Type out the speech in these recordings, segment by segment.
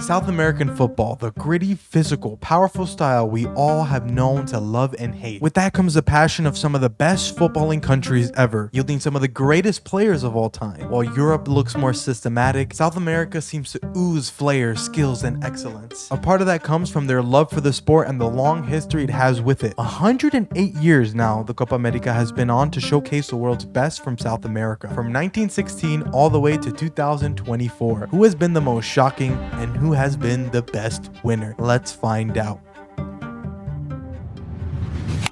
South American football, the gritty, physical, powerful style we all have known to love and hate. With that comes the passion of some of the best footballing countries ever, yielding some of the greatest players of all time. While Europe looks more systematic, South America seems to ooze flair, skills, and excellence. A part of that comes from their love for the sport and the long history it has with it. 108 years now, the Copa America has been on to showcase the world's best from South America. From 1916 all the way to 2024. Who has been the most shocking and who has been the best winner? Let's find out.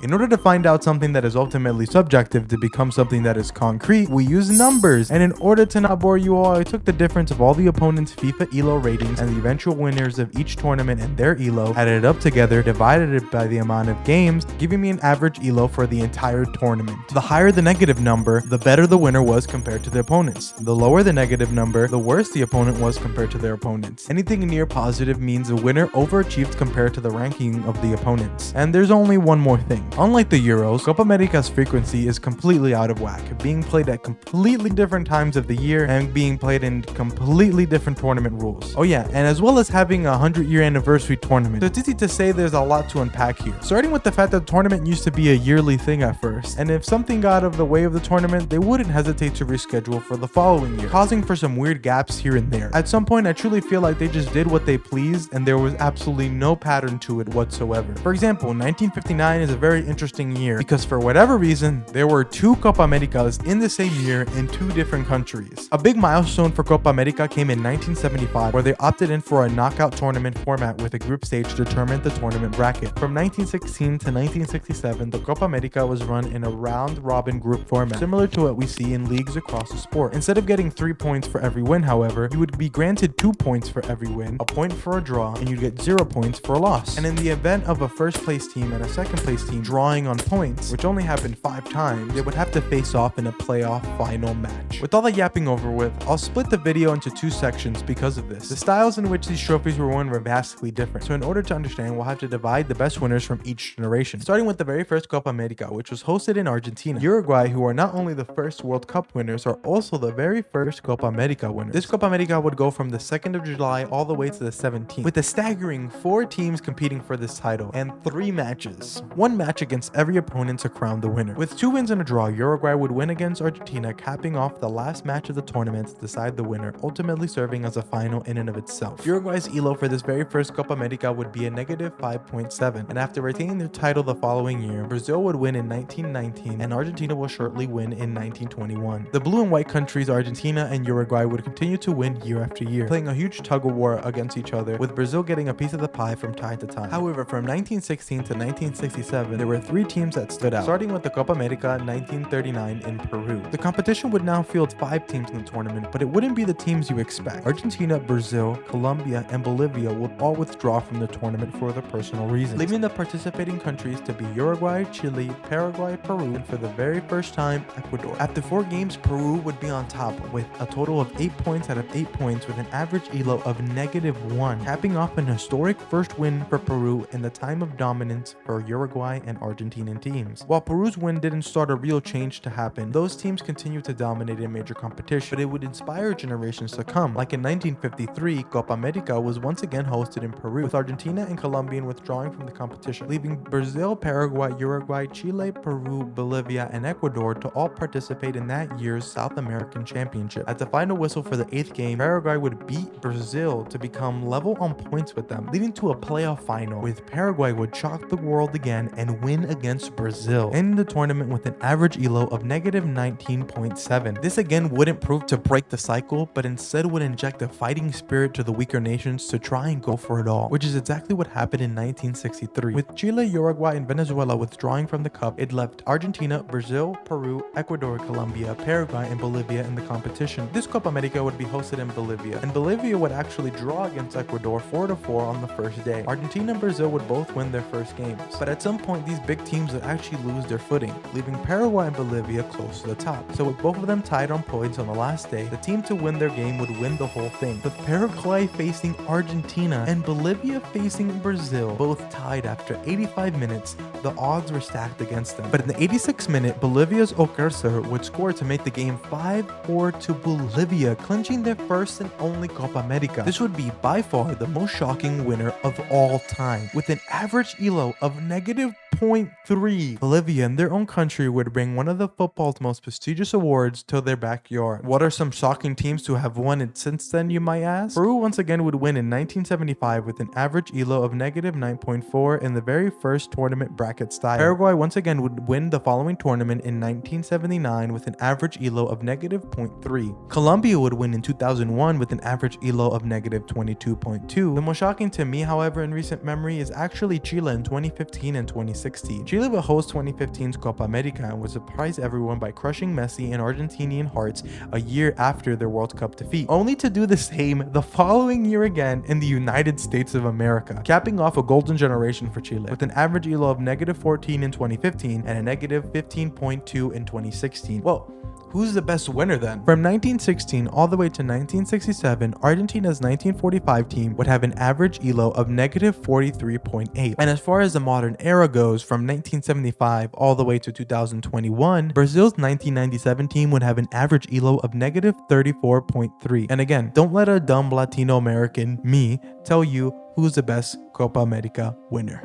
In order to find out something that is ultimately subjective to become something that is concrete, we use numbers. And in order to not bore you all, I took the difference of all the opponents' FIFA ELO ratings and the eventual winners of each tournament and their ELO, added it up together, divided it by the amount of games, giving me an average ELO for the entire tournament. The higher the negative number, the better the winner was compared to the opponents. The lower the negative number, the worse the opponent was compared to their opponents. Anything near positive means the winner overachieved compared to the ranking of the opponents. And there's only one more thing. Unlike the Euros, Copa America's frequency is completely out of whack, being played at completely different times of the year and being played in completely different tournament rules. Oh yeah, and as well as having a 100-year anniversary tournament. So it's easy to say there's a lot to unpack here. Starting with the fact that the tournament used to be a yearly thing at first, and if something got out of the way of the tournament, they wouldn't hesitate to reschedule for the following year, causing for some weird gaps here and there. At some point, I truly feel like they just did what they pleased and there was absolutely no pattern to it whatsoever. For example, 1959 is a very interesting year because for whatever reason, there were two Copa Americas in the same year in two different countries. A big milestone for Copa America came in 1975 where they opted in for a knockout tournament format with a group stage to determine the tournament bracket. From 1916 to 1967, the Copa America was run in a round-robin group format, similar to what we see in leagues across the sport. Instead of getting 3 points for every win, however, you would be granted 2 points for every win, a point for a draw, and you'd get 0 points for a loss. And in the event of a first-place team and a second-place team drawing on points, which only happened 5 times, they would have to face off in a playoff final match. With all the yapping over with, I'll split the video into 2 sections because of this. The styles in which these trophies were won were vastly different, so in order to understand, we'll have to divide the best winners from each generation. Starting with the very first Copa America, which was hosted in Argentina. Uruguay, who are not only the first World Cup winners, are also the very first Copa America winners. This Copa America would go from the 2nd of July all the way to the 17th, with a staggering 4 teams competing for this title, and 3 matches. 1 match against every opponent to crown the winner. With 2 wins and a draw, Uruguay would win against Argentina, capping off the last match of the tournament to decide the winner, ultimately serving as a final in and of itself. Uruguay's ELO for this very first Copa America would be a negative 5.7, and after retaining their title the following year, Brazil would win in 1919, and Argentina will shortly win in 1921. The blue and white countries, Argentina and Uruguay, would continue to win year after year, playing a huge tug-of-war against each other, with Brazil getting a piece of the pie from time to time. However, from 1916 to 1967, there were 3 teams that stood out, starting with the Copa America 1939 in Peru. The competition would now field 5 teams in the tournament, but it wouldn't be the teams you expect. Argentina, Brazil, Colombia, and Bolivia would all withdraw from the tournament for their personal reasons, leaving the participating countries to be Uruguay, Chile, Paraguay, Peru, and for the very first time, Ecuador. After 4 games, Peru would be on top with a total of 8 points out of 8 points with an average ELO of -1, capping off an historic first win for Peru in the time of dominance for Uruguay and Argentinian teams. While Peru's win didn't start a real change to happen, those teams continued to dominate in major competition, but it would inspire generations to come. Like in 1953, Copa America was once again hosted in Peru, with Argentina and Colombia withdrawing from the competition, leaving Brazil, Paraguay, Uruguay, Chile, Peru, Bolivia, and Ecuador to all participate in that year's South American Championship. At the final whistle for the 8th game, Paraguay would beat Brazil to become level on points with them, leading to a playoff final, with Paraguay would shock the world again and win against Brazil, ending the tournament with an average ELO of -19.7. This again wouldn't prove to break the cycle, but instead would inject a fighting spirit to the weaker nations to try and go for it all, which is exactly what happened in 1963. With Chile, Uruguay, and Venezuela withdrawing from the cup, it left Argentina, Brazil, Peru, Ecuador, Colombia, Paraguay, and Bolivia in the competition. This Copa America would be hosted in Bolivia, and Bolivia would actually draw against Ecuador 4-4 on the first day. Argentina and Brazil would both win their first games, but at some point these big teams would actually lose their footing, leaving Paraguay and Bolivia close to the top. So with both of them tied on points on the last day, the team to win their game would win the whole thing. With Paraguay facing Argentina and Bolivia facing Brazil, both tied after 85 minutes, the odds were stacked against them. But in the 86th minute, Bolivia's Okerser would score to make the game 5-4 to Bolivia, clinching their first and only Copa America. This would be by far the most shocking winner of all time, with an average ELO of -0.3. Bolivia in their own country would bring one of the football's most prestigious awards to their backyard. What are some shocking teams to have won it since then, you might ask? Peru once again would win in 1975 with an average ELO of -9.4 in the very first tournament bracket style. Paraguay once again would win the following tournament in 1979 with an average ELO of -0.3. Colombia would win in 2001 with an average ELO of -22.2. The most shocking to me, however, in recent memory is actually Chile in 2015 and 2016. Chile would host 2015's Copa America and would surprise everyone by crushing Messi and Argentinian hearts a year after their World Cup defeat, only to do the same the following year again in the United States of America, capping off a golden generation for Chile with an average ELO of -14 in 2015 and a -15.2 in 2016. Well, who's the best winner then? From 1916 all the way to 1967, Argentina's 1945 team would have an average ELO of -43.8. And as far as the modern era goes, from 1975 all the way to 2021, Brazil's 1997 team would have an average ELO of -34.3. And again, don't let a dumb Latino American, me, tell you who's the best Copa America winner.